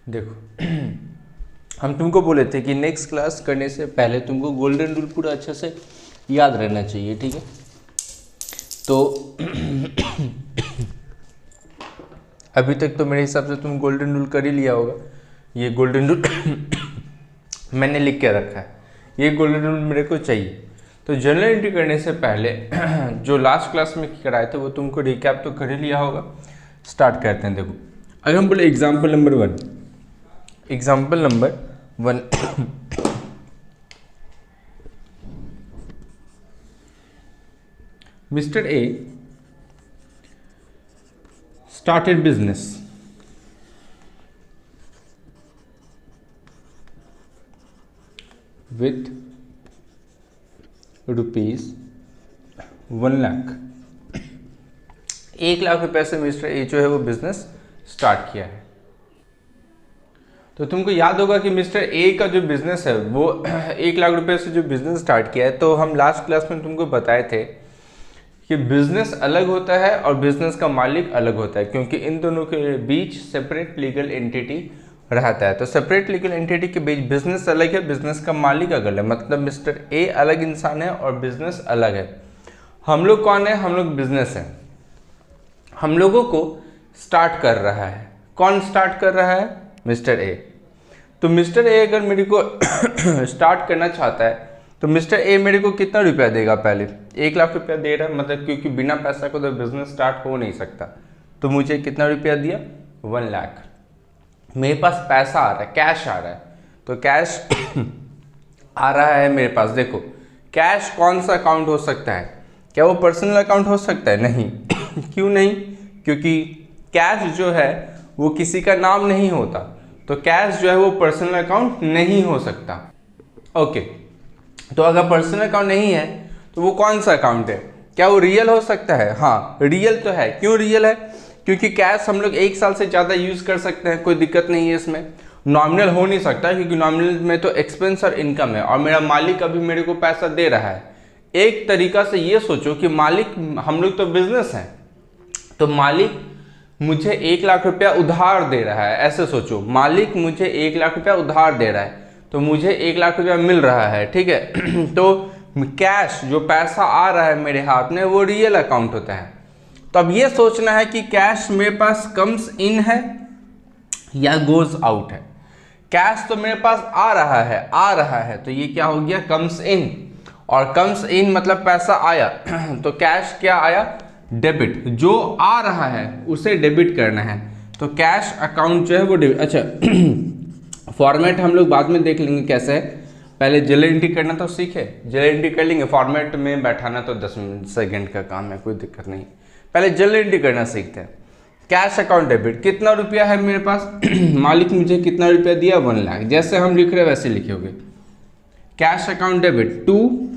देखो हम तुमको बोले थे कि नेक्स्ट क्लास करने से पहले तुमको गोल्डन रूल पूरा अच्छे से याद रहना चाहिए, ठीक है। तो अभी तक तो मेरे हिसाब से तुम गोल्डन रूल कर ही लिया होगा। ये गोल्डन रूल मैंने लिख के रखा है, ये गोल्डन रूल मेरे को चाहिए। तो जनरल एंट्री करने से पहले जो लास्ट क्लास में कराए थे वो तुमको रिकैप तो कर ही लिया होगा। स्टार्ट करते हैं। देखो अगर हम बोले example number 1 mister A started business with rupees 1 lakh. 1 lakh रुपए से मिस्टर ए जो है वो बिजनेस स्टार्ट किया है। तो तुमको याद होगा कि मिस्टर ए का जो बिजनेस है वो 1 लाख रुपए से जो बिजनेस स्टार्ट किया है। तो हम लास्ट क्लास में तुमको बताए थे कि बिजनेस अलग होता है और बिजनेस का मालिक अलग होता है, क्योंकि इन दोनों के बीच सेपरेट लीगल एंटिटी रहता है। तो सेपरेट लीगल एंटिटी के बीच बिजनेस अलग है, बिजनेस का मालिक अलग है, मतलब मिस्टर ए अलग इंसान है और बिजनेस अलग है। हम लोग कौन है? हम लोग बिजनेस है। हम लोगों को स्टार्ट कर रहा है। कौन स्टार्ट कर रहा है? Mister A. तो मिस्टर ए अगर मेरे को स्टार्ट करना चाहता है तो मिस्टर ए मेरे को कितना रुपया देगा? पहले 1 लाख रुपया दे रहा है, मतलब क्योंकि बिना पैसा को तो बिजनेस स्टार्ट हो नहीं सकता। तो मुझे कितना रुपया दिया? 1 लाख। मेरे पास पैसा आ रहा है, कैश आ रहा है। तो कैश आ रहा है मेरे पास। देखो कैश कौन सा अकाउंट हो सकता है? क्या वो पर्सनल अकाउंट हो सकता है? नहीं। क्यों नहीं? क्योंकि कैश जो है वो किसी का नाम नहीं होता, तो कैश जो है वो पर्सनल अकाउंट नहीं हो सकता। ओके, तो अगर पर्सनल अकाउंट नहीं है तो वो कौन सा अकाउंट है? क्या वो रियल हो सकता है? हाँ, रियल तो है। क्यों रियल है? क्योंकि कैश हम लोग 1 साल से ज़्यादा यूज़ कर सकते हैं, कोई दिक्कत नहीं है इसमें। नॉमिनल हो नहीं सकता क्योंकि नॉमिनल में तो एक्सपेंस और इनकम है, और मेरा मालिक अभी मेरे को पैसा दे रहा है। एक तरीका से ये सोचो कि मालिक, हम लोग तो बिजनेस हैं, तो मालिक मुझे 1 लाख रुपया उधार दे रहा है। ऐसे सोचो, मालिक मुझे 1 लाख रुपया उधार दे रहा है तो मुझे 1 लाख रुपया मिल रहा है, ठीक है। तो कैश जो पैसा आ रहा है मेरे हाथ में वो रियल अकाउंट होता है। तो अब ये सोचना है कि कैश मेरे पास कम्स इन है या गोज आउट है। कैश तो मेरे पास आ रहा है, तो ये क्या हो गया? Comes in. और कम्स इन मतलब पैसा आया। तो कैश क्या आया? डेबिट। जो आ रहा है उसे डेबिट करना है, तो कैश अकाउंट जो है वो डेबिट। अच्छा फॉर्मेट हम लोग बाद में देख लेंगे कैसे है, पहले जनरल एंट्री करना तो सीखे। जनरल एंट्री कर लेंगे, फॉर्मेट में बैठाना तो 10 सेकंड का काम है, कोई दिक्कत नहीं। पहले जनरल एंट्री करना सीखते हैं। कैश अकाउंट डेबिट, कितना रुपया है मेरे पास? मालिक मुझे कितना रुपया दिया? 1 लाख। जैसे हम लिख रहे हैं वैसे लिखोगे। कैश अकाउंट डेबिट टू,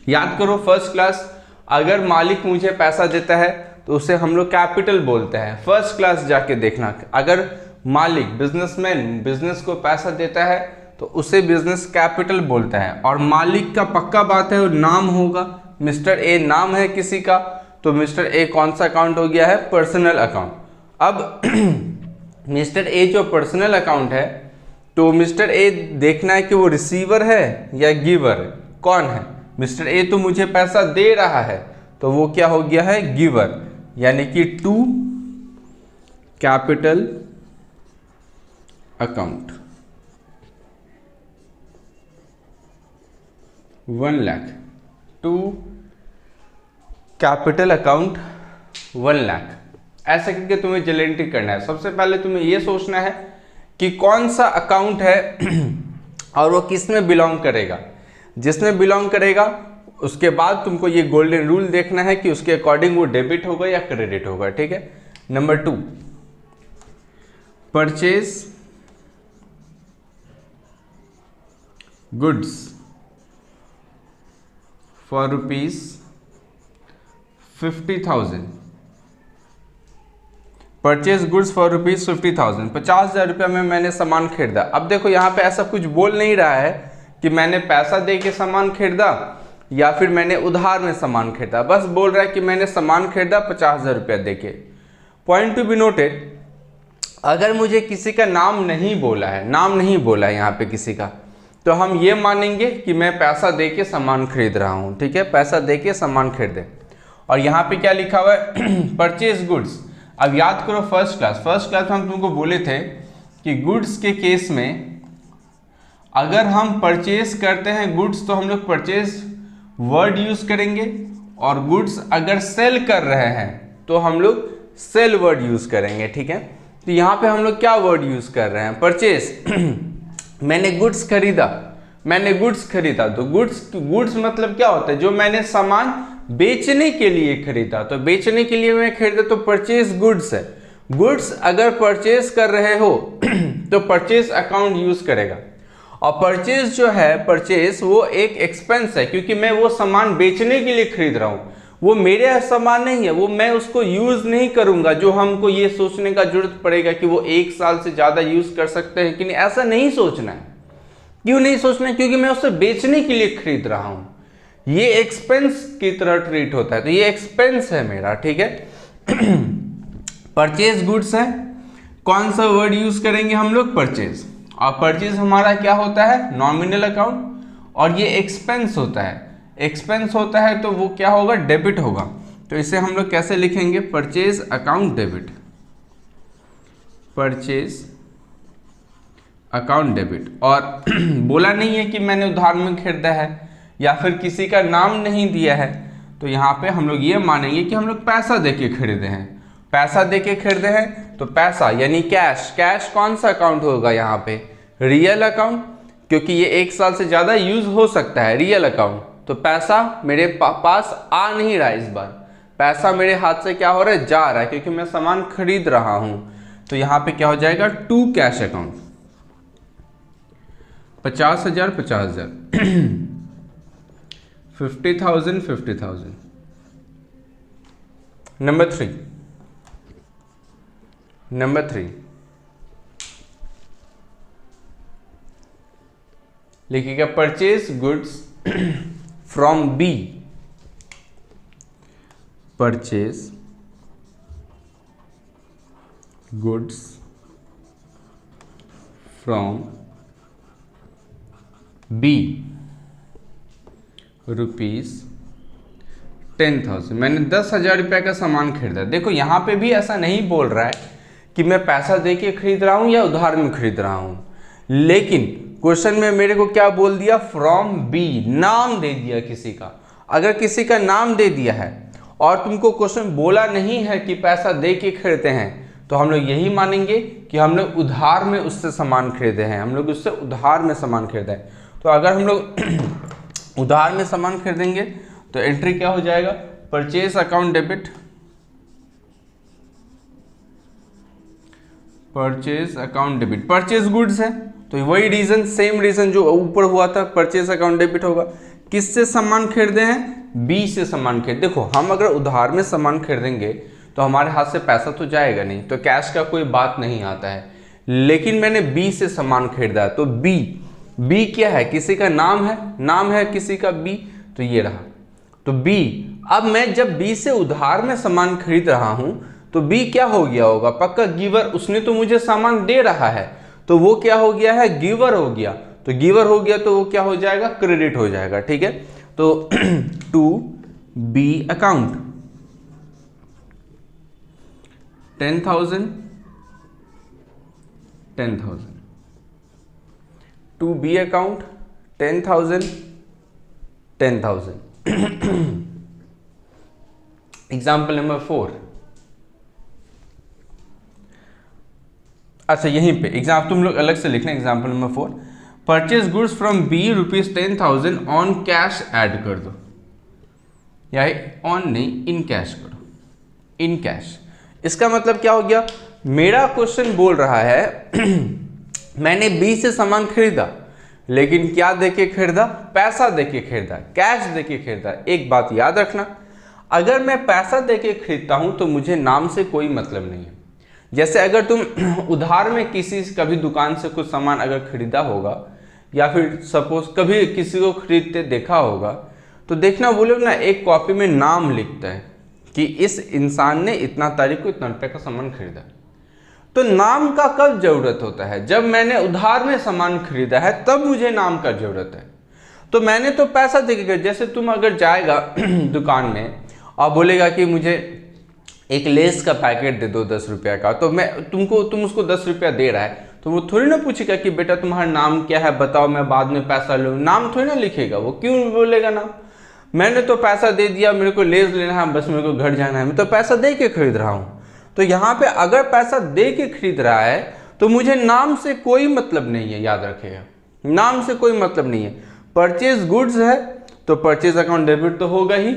याद करो फर्स्ट क्लास, अगर मालिक मुझे पैसा देता है तो उसे हम लोग कैपिटल बोलते हैं। फर्स्ट क्लास जाके देखना, अगर मालिक बिजनेसमैन बिजनेस को पैसा देता है तो उसे बिजनेस कैपिटल बोलता है। और मालिक का पक्का बात है वो नाम होगा। मिस्टर ए नाम है किसी का, तो मिस्टर ए कौन सा अकाउंट हो गया है? Personal account. अब मिस्टर ए जो पर्सनल अकाउंट है, तो मिस्टर ए देखना है कि वो रिसीवर है या गिवर है। कौन है? मिस्टर ए तो मुझे पैसा दे रहा है, तो वो क्या हो गया है? गिवर। यानी कि to capital account 1 lakh. To capital account 1 lakh. ऐसा करके तुम्हें जनरल एंट्री करना है। सबसे पहले तुम्हें यह सोचना है कि कौन सा अकाउंट है और वो किस में बिलोंग करेगा। जिसमें बिलोंग करेगा उसके बाद तुमको ये गोल्डन रूल देखना है कि उसके अकॉर्डिंग वो डेबिट होगा या क्रेडिट होगा, ठीक है। Number 2, purchase goods for ₹50,000। Purchase goods for ₹50,000, 50,000 रुपया में मैंने सामान खरीदा। अब देखो यहाँ पे ऐसा कुछ बोल नहीं रहा है कि मैंने पैसा दे के सामान खरीदा या फिर मैंने उधार में सामान खरीदा, बस बोल रहा है कि मैंने सामान खरीदा 50,000 रुपया दे के। पॉइंट टू बी नोटेड, अगर मुझे किसी का नाम नहीं बोला है, नाम नहीं बोला है यहाँ पे किसी का, तो हम ये मानेंगे कि मैं पैसा दे के सामान खरीद रहा हूँ, ठीक है, पैसा दे के सामान खरीदे। और यहाँ पे क्या लिखा हुआ है, परचेज गुड्स। अब याद करो फर्स्ट क्लास में हम तुमको बोले थे कि गुड्स के केस में अगर हम परचेज करते हैं गुड्स तो हम लोग परचेज वर्ड यूज करेंगे, और गुड्स अगर सेल कर रहे हैं तो हम लोग सेल वर्ड यूज करेंगे, ठीक है। तो यहाँ पे हम लोग क्या वर्ड यूज कर रहे हैं, परचेज। मैंने गुड्स खरीदा, तो गुड्स मतलब क्या होता है, जो मैंने सामान बेचने के लिए खरीदा, तो बेचने के लिए मैं खरीदा तो परचेज गुड्स है। गुड्स अगर परचेज कर रहे हो तो परचेज अकाउंट यूज करेगा। और परचेज जो है, परचेज वो एक एक्सपेंस है, क्योंकि मैं वो सामान बेचने के लिए खरीद रहा हूँ, वो मेरे सामान नहीं है, वो मैं उसको यूज नहीं करूंगा। जो हमको ये सोचने का जरूरत पड़ेगा कि वो 1 साल से ज्यादा यूज कर सकते हैं कि नहीं, ऐसा नहीं सोचना है। क्यों नहीं सोचना है, क्योंकि मैं उसे बेचने के लिए खरीद रहा हूं, ये एक्सपेंस की तरह ट्रीट होता है, तो ये एक्सपेंस है मेरा, ठीक है। परचेज गुड्स है, कौन सा वर्ड यूज करेंगे हम लोग, परचेज। और परचेज हमारा क्या होता है, नॉमिनल अकाउंट, और ये एक्सपेंस होता है। एक्सपेंस होता है तो वो क्या होगा, डेबिट होगा। तो इसे हम लोग कैसे लिखेंगे, purchase account debit, purchase account debit. और बोला नहीं है कि मैंने उधार में खरीदा है या फिर किसी का नाम नहीं दिया है, तो यहाँ पे हम लोग ये मानेंगे कि हम लोग पैसा देके खरीदे हैं। पैसा देके खरीदे हैं तो पैसा यानी कैश। कैश कौन सा अकाउंट होगा यहाँ पे, रियल अकाउंट, क्योंकि ये 1 साल से ज़्यादा यूज हो सकता है, रियल अकाउंट। तो पैसा मेरे पास आ नहीं रहा, इस बार पैसा मेरे हाथ से क्या हो रहा है, जा रहा है, क्योंकि मैं सामान खरीद रहा हूं। तो यहां पे क्या हो जाएगा, to cash account, 50,000 50,000 50,000 50,000। Number three लिखिएगा, purchase goods from B, purchase goods from B ₹10,000। मैंने 10,000 रुपये का सामान खरीदा। देखो यहाँ पे भी ऐसा नहीं बोल रहा है कि मैं पैसा दे के खरीद रहा हूँ या उधार में खरीद रहा हूँ, लेकिन क्वेश्चन में मेरे को क्या बोल दिया, फ्रॉम बी, नाम दे दिया किसी का। अगर किसी का नाम दे दिया है और तुमको क्वेश्चन बोला नहीं है कि पैसा दे के खरीदते हैं, तो हम लोग यही मानेंगे कि हम लोग उधार में उससे सामान खरीदे हैं, हम लोग उससे उधार में सामान खरीदे हैं। तो अगर हम लोग उधार में सामान खरीदेंगे तो एंट्री क्या हो जाएगा, purchase account debit, purchase account debit. Purchase goods है तो वही रीजन, सेम रीजन जो ऊपर हुआ था, परचेज अकाउंट डेबिट होगा। किससे सामान खरीदे हैं, बी से सामान खरीद। देखो हम अगर उधार में सामान खरीदेंगे तो हमारे हाथ से पैसा तो जाएगा नहीं, तो कैश का कोई बात नहीं आता है। लेकिन मैंने बी से सामान खरीदा, तो बी क्या है, किसी का नाम है किसी का बी, तो ये रहा, तो बी। अब मैं जब बी से उधार में सामान खरीद रहा हूं तो बी क्या हो गया होगा, पक्का गिवर। उसने तो मुझे सामान दे रहा है, तो वो क्या हो गया है, गिवर हो गया। तो गिवर हो गया तो वो क्या हो जाएगा, क्रेडिट हो जाएगा, ठीक है। तो to B account 10,000 to B account 10,000 example number 4। अच्छा यहीं पे एग्जाम तुम लोग अलग से लिखना, example number 4, purchase goods from B ₹10,000 on cash add कर दो, या ऑन नहीं, इन कैश करो, इन कैश। इसका मतलब क्या हो गया, मेरा क्वेश्चन बोल रहा है मैंने बी से सामान खरीदा, लेकिन क्या देके खरीदा, पैसा देके खरीदा, कैश देके खरीदा। एक बात याद रखना, अगर मैं पैसा देके खरीदता हूं तो मुझे नाम से कोई मतलब नहीं है। जैसे अगर तुम उधार में कभी दुकान से कुछ सामान अगर खरीदा होगा, या फिर सपोज कभी किसी को खरीदते देखा होगा, तो देखना वो लोग ना एक कॉपी में नाम लिखता है कि इस इंसान ने इतना तारीख को इतना रुपये का सामान खरीदा। तो नाम का कब जरूरत होता है? जब मैंने उधार में सामान खरीदा है तब मुझे नाम का जरूरत है। तो मैंने तो पैसा देकर, जैसे तुम अगर जाएगा दुकान में और बोलेगा कि मुझे एक लेस का पैकेट दे दो 10 रुपया का, तो तुम उसको 10 रुपया दे रहा है, तो वो थोड़ी ना पूछेगा कि बेटा तुम्हारा नाम क्या है बताओ, मैं बाद में पैसा लूँ। नाम थोड़ी ना लिखेगा वो, क्यों बोलेगा नाम? मैंने तो पैसा दे दिया, मेरे को लेस लेना है, बस मेरे को घर जाना है, मैं तो पैसा दे के खरीद रहा हूँ। तो यहाँ पे अगर पैसा दे के खरीद रहा है तो मुझे नाम से कोई मतलब नहीं है, याद रखिएगा, नाम से कोई मतलब नहीं है। परचेज गुड्स है तो परचेज अकाउंट डेबिट तो होगा ही,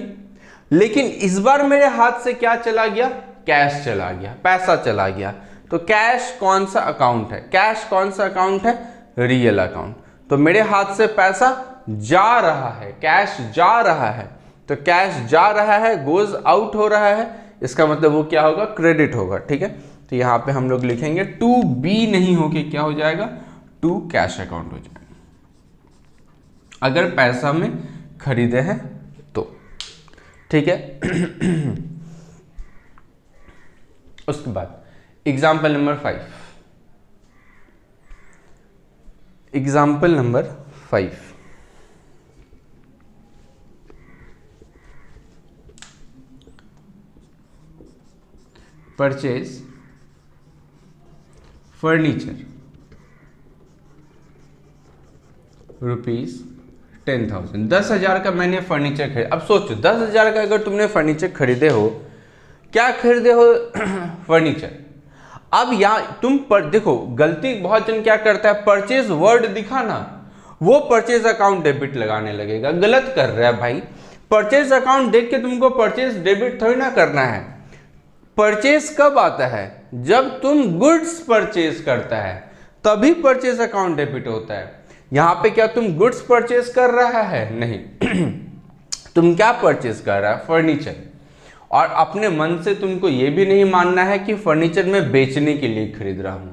लेकिन इस बार मेरे हाथ से क्या चला गया? कैश चला गया, पैसा चला गया। तो कैश कौन सा अकाउंट है? कैश कौन सा अकाउंट है? Real account. तो मेरे हाथ से पैसा जा रहा है, कैश जा रहा है, तो कैश जा रहा है, गोज आउट हो रहा है, इसका मतलब वो क्या होगा? क्रेडिट होगा। ठीक है, तो यहाँ पे हम लोग लिखेंगे टू बी नहीं होके क्या हो जाएगा? टू कैश अकाउंट हो जाएगा, अगर पैसा में खरीदे हैं तो। ठीक है उसके बाद example number 5, example number 5, purchase furniture ₹10,000। 10,000 का मैंने फर्नीचर खरीदा। अब सोचो 10,000 का अगर तुमने फर्नीचर खरीदे हो, क्या खरीदे हो? फर्नीचर। अब यहाँ तुम पर देखो, गलती बहुत जन क्या करता है, परचेज वर्ड दिखा ना, वो परचेज अकाउंट डेबिट लगाने लगेगा। गलत कर रहा है भाई। परचेज अकाउंट देख के तुमको परचेज डेबिट थोड़ी ना करना है। परचेज कब आता है? जब तुम गुड्स परचेज करता है तभी परचेज अकाउंट डेबिट होता है। यहां पे क्या तुम गुड्स परचेज कर रहा है? नहीं तुम क्या परचेज कर रहा है? फर्नीचर। और अपने मन से तुमको ये भी नहीं मानना है कि फर्नीचर मैं बेचने के लिए खरीद रहा हूं।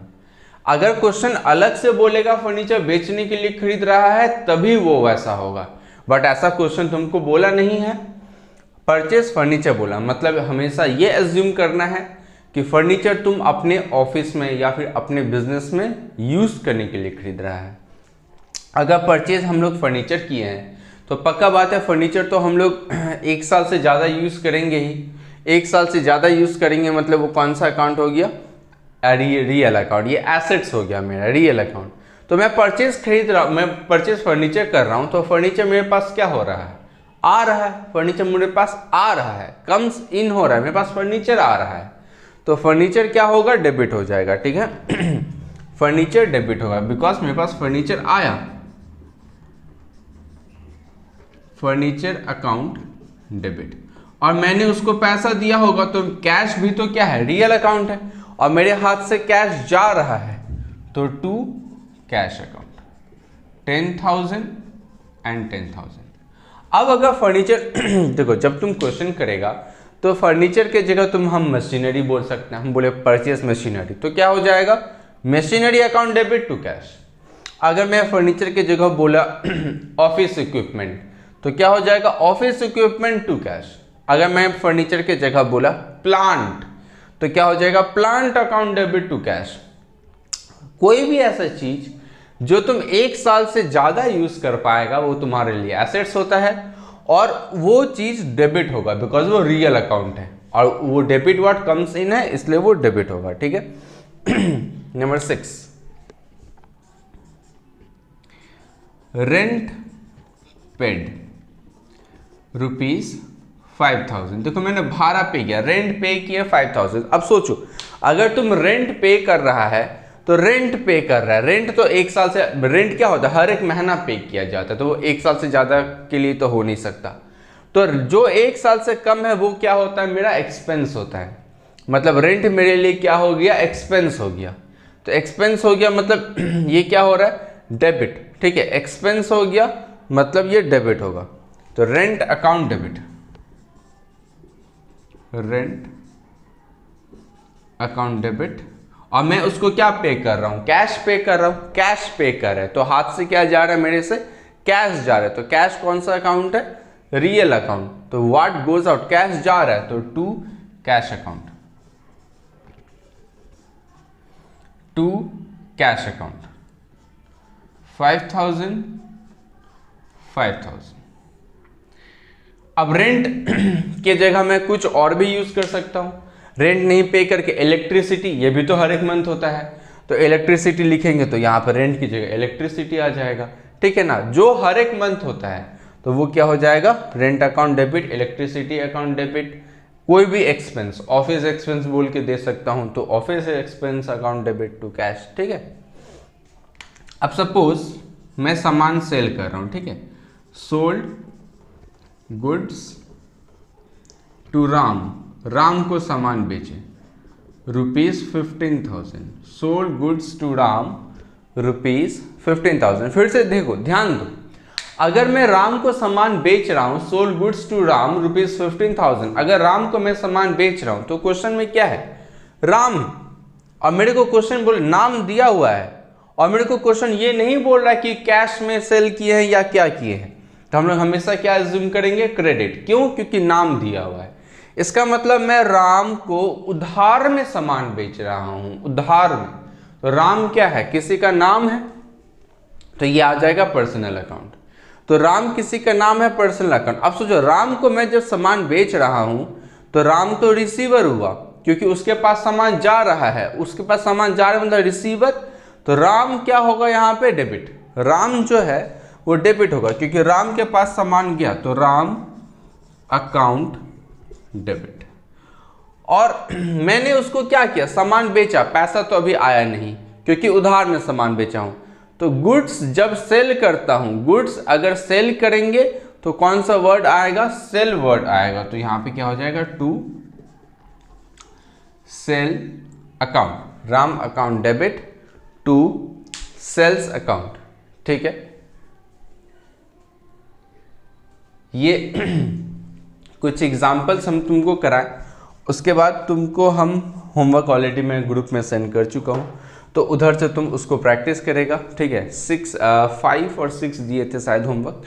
अगर क्वेश्चन अलग से बोलेगा फर्नीचर बेचने के लिए खरीद रहा है तभी वो वैसा होगा, बट ऐसा क्वेश्चन तुमको बोला नहीं है, परचेज फर्नीचर बोला। मतलब हमेशा ये एज्यूम करना है कि फर्नीचर तुम अपने ऑफिस में या फिर अपने बिजनेस में यूज करने के लिए खरीद रहा है। अगर परचेज हम लोग फर्नीचर किए हैं तो पक्का बात है फर्नीचर तो हम लोग 1 साल से ज़्यादा यूज़ करेंगे ही। 1 साल से ज़्यादा यूज़ करेंगे मतलब वो कौन सा अकाउंट हो गया? Real account. ये एसेट्स हो गया मेरा रियल अकाउंट। तो मैं परचेज खरीद रहा हूँ, मैं परचेज फर्नीचर कर रहा हूँ, तो फर्नीचर मेरे पास क्या हो रहा है? आ रहा है। फर्नीचर मेरे पास आ रहा है, कम्स इन हो रहा है, मेरे पास फर्नीचर आ रहा है, तो फर्नीचर क्या होगा? डेबिट हो जाएगा। ठीक है फर्नीचर डेबिट होगा बिकॉज मेरे पास फर्नीचर आया। फर्नीचर अकाउंट डेबिट, और मैंने उसको पैसा दिया होगा, तो कैश भी तो क्या है? रियल अकाउंट है, और मेरे हाथ से कैश जा रहा है, तो टू कैश अकाउंट 10,000 एंड 10,000। अब अगर फर्नीचर देखो जब तुम क्वेश्चन करेगा तो फर्नीचर के जगह हम मशीनरी बोल सकते हैं। हम बोले परचेज मशीनरी, तो क्या हो जाएगा? Machinery account debit to cash. अगर मैं फर्नीचर के जगह बोला ऑफिस इक्विपमेंट, तो क्या हो जाएगा? Office equipment to cash. अगर मैं फर्नीचर के जगह बोला प्लांट, तो क्या हो जाएगा? Plant account debit to cash. कोई भी ऐसा चीज जो तुम 1 साल से ज्यादा यूज कर पाएगा वो तुम्हारे लिए एसेट्स होता है, और वो चीज डेबिट होगा बिकॉज वो रियल अकाउंट है, और वो डेबिट वर्ड कम्स इन है इसलिए वो डेबिट होगा। ठीक है नंबर 6, रेंट पेड ₹5,000। देखो मैंने भाड़ा पे किया, रेंट पे किया 5,000। अब सोचो अगर तुम रेंट पे कर रहा है तो रेंट पे कर रहा है, रेंट तो 1 साल से, रेंट क्या होता है? हर एक महीना पे किया जाता है, तो वो 1 साल से ज़्यादा के लिए तो हो नहीं सकता। तो जो 1 साल से कम है वो क्या होता है? मेरा एक्सपेंस होता है। मतलब रेंट मेरे लिए क्या हो गया? एक्सपेंस हो गया। तो एक्सपेंस हो गया मतलब ये क्या हो रहा है? डेबिट। ठीक है एक्सपेंस हो गया मतलब ये डेबिट होगा, तो rent account debit, rent account debit. और मैं उसको क्या पे कर रहा हूं? कैश पे कर रहा हूं। कैश पे कर रहा है तो हाथ से क्या जा रहा है? मेरे से कैश जा रहा है। तो कैश कौन सा अकाउंट है? Real account. तो व्हाट गोज आउट? कैश जा रहा है तो to cash account. To cash account 5,000 5,000। अब रेंट के जगह मैं कुछ और भी यूज कर सकता हूं। रेंट नहीं पे करके इलेक्ट्रिसिटी, ये भी तो हर एक मंथ होता है, तो इलेक्ट्रिसिटी लिखेंगे तो यहाँ पर रेंट की जगह इलेक्ट्रिसिटी आ जाएगा, ठीक है ना। जो हर एक मंथ होता है तो वो क्या हो जाएगा, rent account debit, electricity account debit. कोई भी एक्सपेंस, ऑफिस एक्सपेंस बोल के दे सकता हूं, तो office expense account debit to cash, ठीक है। अब सपोज मैं सामान सेल कर रहा हूं, ठीक है, sold goods to Ram, Ram को सामान बेचे ₹15,000, सोल्ड गुड्स टू राम ₹15,000। फिर से देखो, ध्यान दो, अगर मैं राम को सामान बेच रहा हूं, सोल्ड गुड्स टू राम ₹15,000, अगर राम को मैं सामान बेच रहा हूं तो क्वेश्चन में क्या है, राम, और मेरे को क्वेश्चन बोल नाम दिया हुआ है, और मेरे को क्वेश्चन ये नहीं बोल रहा है कि कैश में सेल किए हैं या क्या किए हैं, तो हम लोग हमेशा क्या अज्यूम करेंगे, क्रेडिट। क्यों, क्योंकि नाम दिया हुआ है। इसका मतलब मैं राम को उधार में सामान बेच रहा हूं, उधार में, तो राम क्या है, किसी का नाम है, तो ये आ जाएगा पर्सनल अकाउंट। तो राम किसी का नाम है, पर्सनल अकाउंट। अब सोचो, राम को मैं जब सामान बेच रहा हूं तो राम तो रिसीवर हुआ, क्योंकि उसके पास सामान जा रहा है, उसके पास सामान जा रहा है मतलब रिसीवर, तो राम क्या होगा यहाँ पे, डेबिट। राम जो है वो डेबिट होगा, क्योंकि राम के पास सामान गया, तो राम अकाउंट डेबिट। और मैंने उसको क्या किया, सामान बेचा, पैसा तो अभी आया नहीं क्योंकि उधार में सामान बेचा हूं। तो गुड्स जब सेल करता हूं, गुड्स अगर सेल करेंगे तो कौन सा वर्ड आएगा, सेल वर्ड आएगा। तो यहां पे क्या हो जाएगा, to sale account, Ram account debit to sales account, ठीक है। ये कुछ एग्जाम्पल्स हम तुमको कराएं, उसके बाद तुमको हम होमवर्क ऑलरेडी मैं ग्रुप में सेंड कर चुका हूं, तो उधर से तुम उसको प्रैक्टिस करेगा, ठीक है। 5 और 6 दिए थे शायद होमवर्क,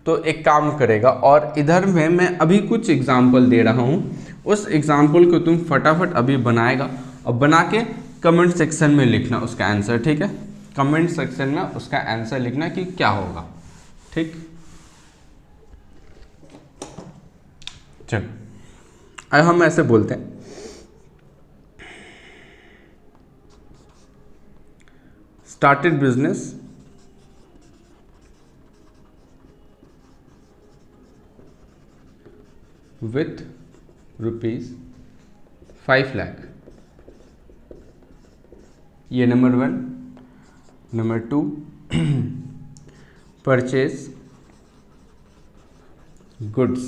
तो एक काम करेगा। और इधर में मैं अभी कुछ एग्जाम्पल दे रहा हूँ, उस एग्जाम्पल को तुम फटाफट अभी बनाएगा और बना के कमेंट सेक्शन में लिखना उसका आंसर, ठीक है। कमेंट सेक्शन में उसका आंसर लिखना कि क्या होगा, ठीक। चलो, अब हम ऐसे बोलते हैं, started business with ₹5 lakh, ये number 1। Number 2, purchase goods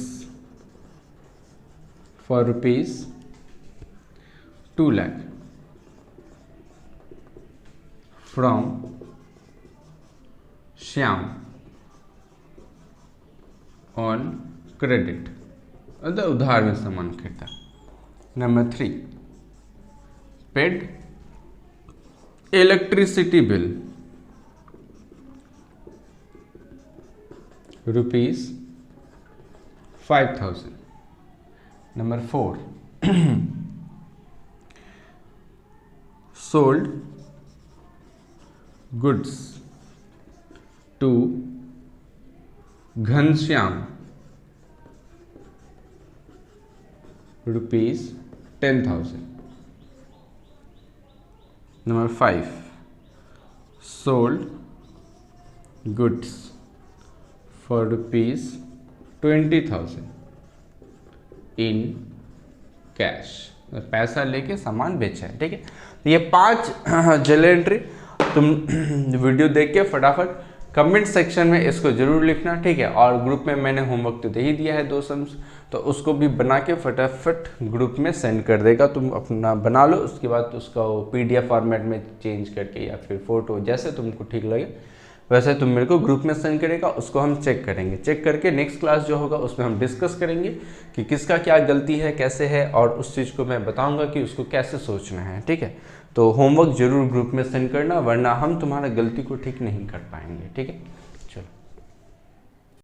for ₹2 lakh from Shyam on credit, मतलब उधार में सामान खरीदा। Number 3, paid electricity bill ₹5,000। Number 4, sold goods to Ghanshyam ₹10,000। Number 5, sold goods for ₹20,000 in cash, पैसा लेके सामान बेचा है, ठीक है। ये 5 जर्नल एंट्री तुम वीडियो देख के फटाफट कमेंट सेक्शन में इसको जरूर लिखना, ठीक है। और ग्रुप में मैंने होमवर्क तो दे ही दिया है 2 सम्स, तो उसको भी बना के फटाफट ग्रुप में सेंड कर देगा। तुम अपना बना लो, उसके बाद उसका PDF फॉर्मेट में चेंज करके या फिर फोटो, जैसे तुमको ठीक लगे वैसे तुम मेरे को ग्रुप में सेंड करेगा, उसको हम चेक करेंगे। चेक करके नेक्स्ट क्लास जो होगा उसमें हम डिस्कस करेंगे कि किसका क्या गलती है, कैसे है, और उस चीज़ को मैं बताऊंगा कि उसको कैसे सोचना है, ठीक है। तो होमवर्क जरूर ग्रुप में सेंड करना, वरना हम तुम्हारा गलती को ठीक नहीं कर पाएंगे, ठीक है।